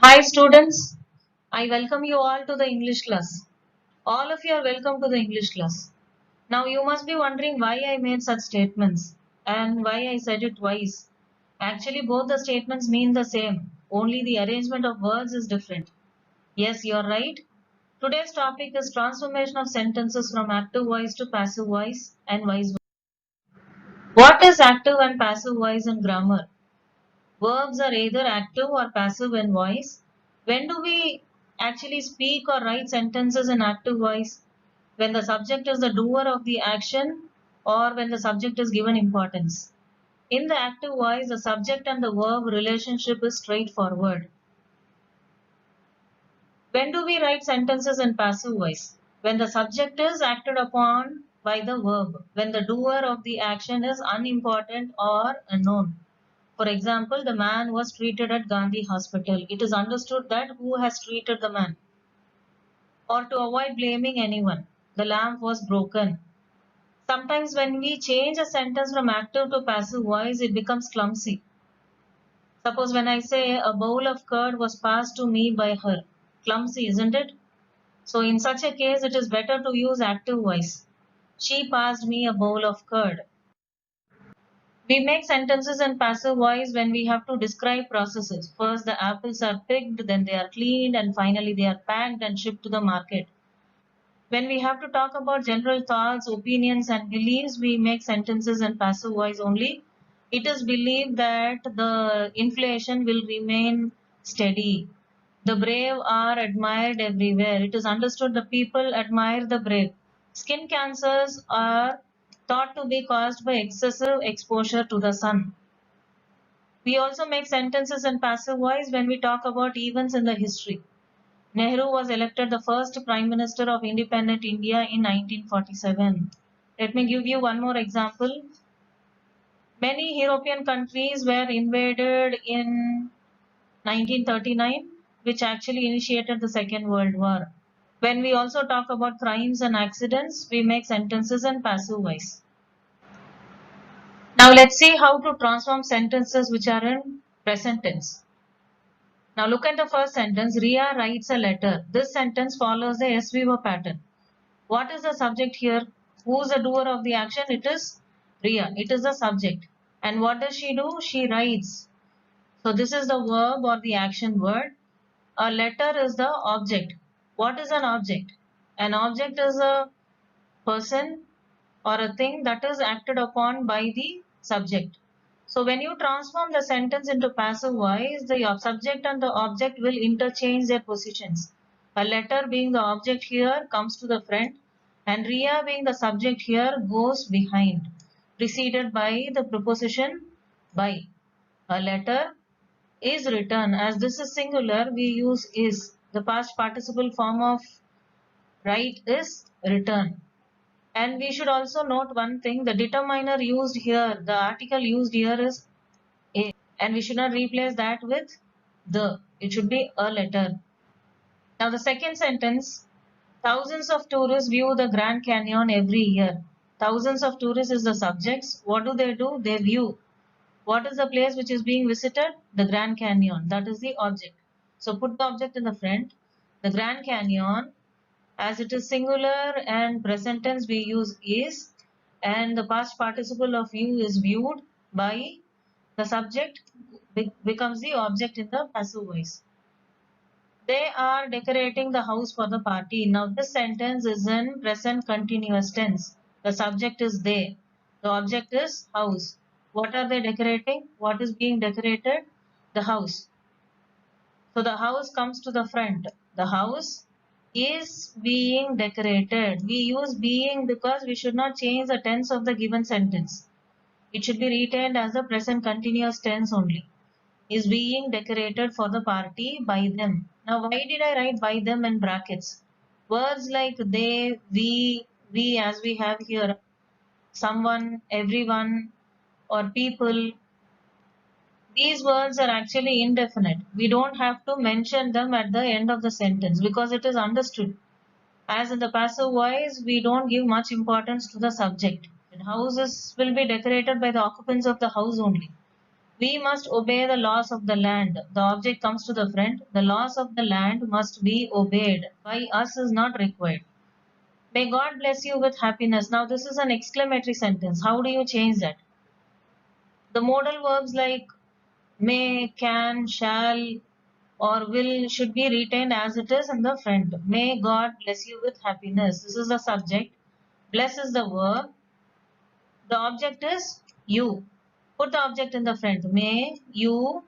Hi students, I welcome you all to the English class. All of you are welcome to the English class. Now you must be wondering why I made such statements and why I said it twice. Actually both the statements mean the same, only the arrangement of words is different. Yes, you are right. Today's topic is transformation of sentences from active voice to passive voice and vice versa. What is active and passive voice in grammar? Verbs are either active or passive in voice. When do we actually speak or write sentences in active voice? When the subject is the doer of the action or when the subject is given importance. In the active voice, the subject and the verb relationship is straightforward. When do we write sentences in passive voice? When the subject is acted upon by the verb, when the doer of the action is unimportant or unknown. For example, the man was treated at Gandhi Hospital. It is understood that who has treated the man. Or to avoid blaming anyone, the lamp was broken. Sometimes when we change a sentence from active to passive voice, it becomes clumsy. Suppose when I say a bowl of curd was passed to me by her. Clumsy, isn't it? So in such a case, it is better to use active voice. She passed me a bowl of curd. We make sentences in passive voice when we have to describe processes. First, the apples are picked, then they are cleaned, and finally they are packed and shipped to the market. When we have to talk about general thoughts, opinions, and beliefs, we make sentences in passive voice only. It is believed that the inflation will remain steady. The brave are admired everywhere. It is understood the people admire the brave. Skin cancers are thought to be caused by excessive exposure to the sun. We also make sentences in passive voice when we talk about events in the history. Nehru was elected the first Prime Minister of independent India in 1947. Let me give you one more example. Many European countries were invaded in 1939, which actually initiated the Second World War. When we also talk about crimes and accidents, we make sentences in passive voice. Now let's see how to transform sentences which are in present tense. Now look at the first sentence. Ria writes a letter. This sentence follows the S verb pattern. What is the subject here? Who is the doer of the action? It is Ria. It is the subject. And what does she do? She writes. So this is the verb or the action word. A letter is the object. What is an object? An object is a person or a thing that is acted upon by the subject. So when you transform the sentence into passive voice, the subject and the object will interchange their positions. A letter being the object here comes to the front and Ria being the subject here goes behind, preceded by the preposition by. A letter is written. As this is singular, we use is. The past participle form of write is written. And we should also note one thing, the determiner used here, the article used here is a, and we should not replace that with the. It should be a letter. Now the second sentence, thousands of tourists view the Grand Canyon every year. Thousands of tourists is the subjects. What do? They view. What is the place which is being visited? The Grand Canyon. That is the object. So put the object in the front. The Grand Canyon, as it is singular and present tense, we use is, and the past participle of view is viewed by. The subject becomes the object in the passive voice. They are decorating the house for the party. Now this sentence is in present continuous tense. The subject is they. The object is house. What are they decorating? What is being decorated? The house. So the house comes to the front. The house is being decorated. We use being because we should not change the tense of the given sentence. It should be retained as the present continuous tense only. Is being decorated for the party by them. Now why did I write by them in brackets? Words like they, we as we have here, someone, everyone, or people, these words are actually indefinite. We don't have to mention them at the end of the sentence because it is understood. As in the passive voice, we don't give much importance to the subject. Houses will be decorated by the occupants of the house only. We must obey the laws of the land. The object comes to the front. The laws of the land must be obeyed. By us is not required. May God bless you with happiness. Now this is an exclamatory sentence. How do you change that? The modal verbs like may, can, shall, or will should be retained as it is in the front. May God bless you with happiness. This is the subject. Bless is the verb. The object is you. Put the object in the front. May you.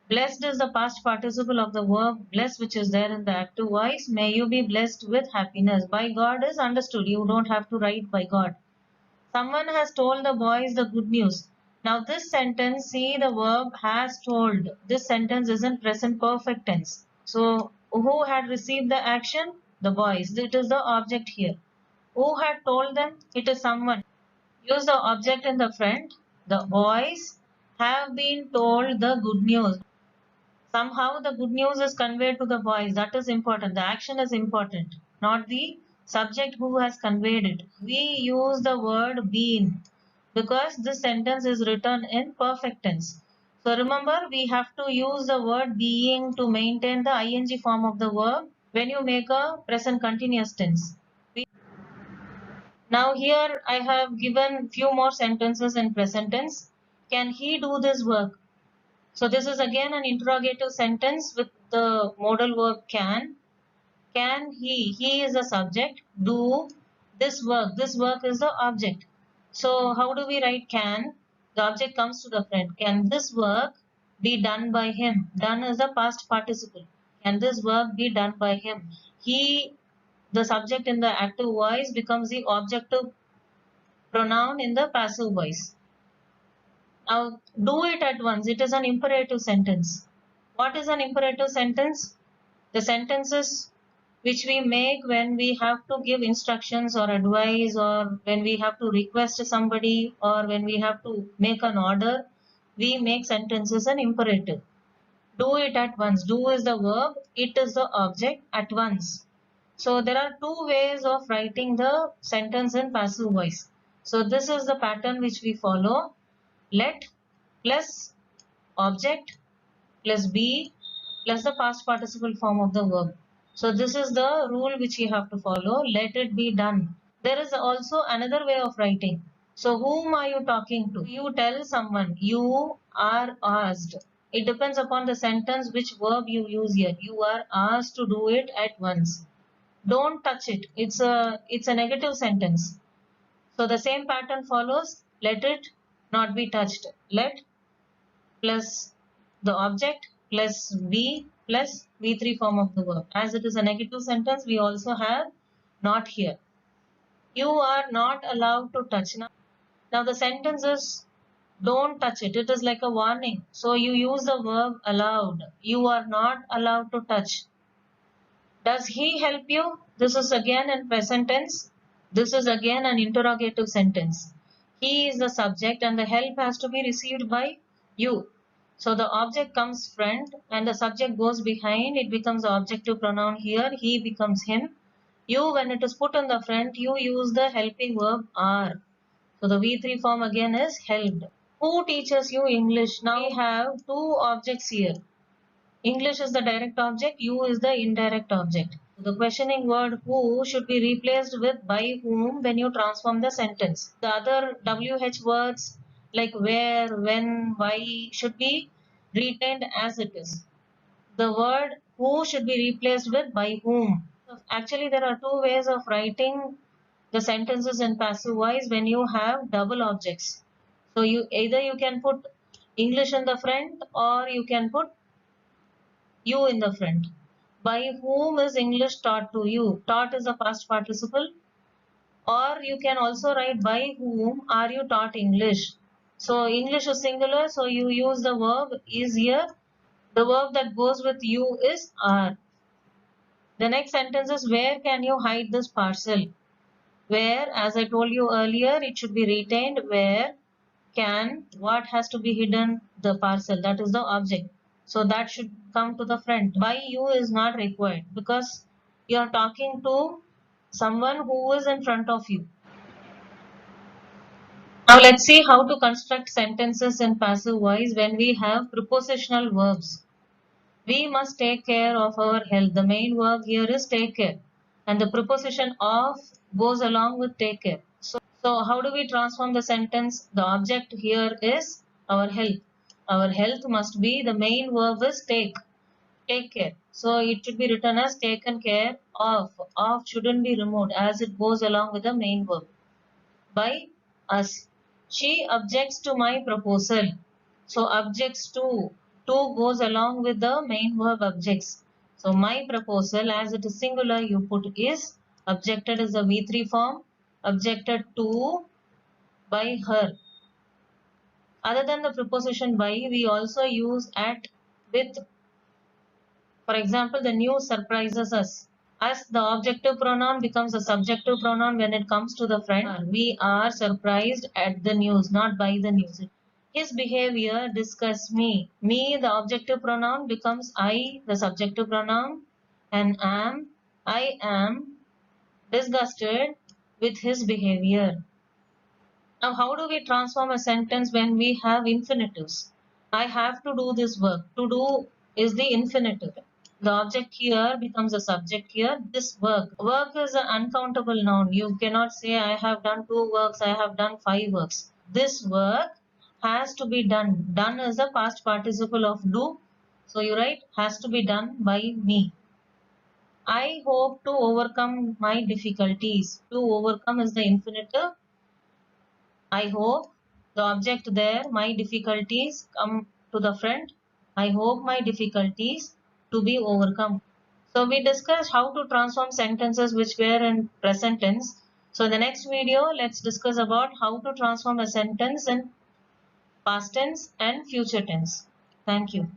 Blessed is the past participle of the verb bless, which is there in the active voice. May you be blessed with happiness. By God is understood. You don't have to write by God. Someone has told the boys the good news. Now this sentence, see the verb has told. This sentence is in present perfect tense. So who had received the action? The boys. It is the object here. Who had told them? It is someone. Use the object in the front. The boys have been told the good news. Somehow the good news is conveyed to the boys. That is important. The action is important, not the subject who has conveyed it. We use the word been because this sentence is written in perfect tense. So remember, we have to use the word being to maintain the ing form of the verb when you make a present continuous tense. Now here I have given few more sentences in present tense. Can he do this work? So this is again an interrogative sentence with the modal verb can. Can he is the subject, do this work. This work is the object. So how do we write can? The object comes to the front. Can this work be done by him? Done is the past participle. Can this work be done by him? He, the subject in the active voice, becomes the objective pronoun in the passive voice. Now, do it at once. It is an imperative sentence. What is an imperative sentence? The sentences which we make when we have to give instructions or advice, or when we have to request somebody, or when we have to make an order, we make sentences an imperative. Do it at once. Do is the verb. It is the object at once. So there are two ways of writing the sentence in passive voice. So this is the pattern which we follow. Let plus object plus be plus the past participle form of the verb. So this is the rule which you have to follow. Let it be done. There is also another way of writing. So whom are you talking to? You tell someone. You are asked. It depends upon the sentence which verb you use here. You are asked to do it at once. Don't touch it. It's a negative sentence. So the same pattern follows. Let it not be touched. Let plus the object plus be plus V3 form of the verb. As it is a negative sentence, we also have not here. You are not allowed to touch. Now the sentence is don't touch it. It is like a warning. So you use the verb allowed. You are not allowed to touch. Does he help you? This is again in present tense. This is again an interrogative sentence. He is the subject and the help has to be received by you. So the object comes front and the subject goes behind. It becomes the objective pronoun here. He becomes him. You, when it is put in the front, you use the helping verb are. So the V3 form again is helped. Who teaches you English? Now we have two objects here. English is the direct object, you is the indirect object. The questioning word who should be replaced with by whom when you transform the sentence. The other WH words like where, when, why should be retained as it is. The word who should be replaced with by whom. Actually, there are two ways of writing the sentences in passive voice when you have double objects. So either you can put English in the front or you can put you in the front. By whom is English taught to you? Taught is a past participle. Or you can also write by whom are you taught English. So English is singular, so you use the verb is here. The verb that goes with you is are. The next sentence is where can you hide this parcel? Where, as I told you earlier, it should be retained. Where can, what has to be hidden? The parcel, that is the object. So that should come to the front. By you is not required because you are talking to someone who is in front of you. Now let's see how to construct sentences in passive voice when we have prepositional verbs. We must take care of our health. The main verb here is take care. And the preposition of goes along with take care. So how do we transform the sentence? The object here is our health. Our health must be, the main verb is take. Take care. So it should be written as taken care of. Of shouldn't be removed as it goes along with the main verb. By us. She objects to my proposal. So objects to goes along with the main verb objects. So my proposal, as it is singular, you put is. Objected is the V3 form. Objected to by her. Other than the preposition by, we also use at, with. For example, the news surprises us. As the objective pronoun becomes a subjective pronoun when it comes to the friend, we are surprised at the news, not by the news. His behavior disgusts me. Me, the objective pronoun, becomes I, the subjective pronoun, and am. I am disgusted with his behavior. Now, how do we transform a sentence when we have infinitives? I have to do this work. To do is the infinitive. The object here becomes a subject here. This work. Work is an uncountable noun. You cannot say I have done 2 works, I have done 5 works. This work has to be done. Done is the past participle of do. So you write has to be done by me. I hope to overcome my difficulties. To overcome is the infinitive. I hope, the object there, my difficulties come to the front. I hope my difficulties to be overcome. So we discussed how to transform sentences which were in present tense. So in the next video, let's discuss about how to transform a sentence in past tense and future tense. Thank you.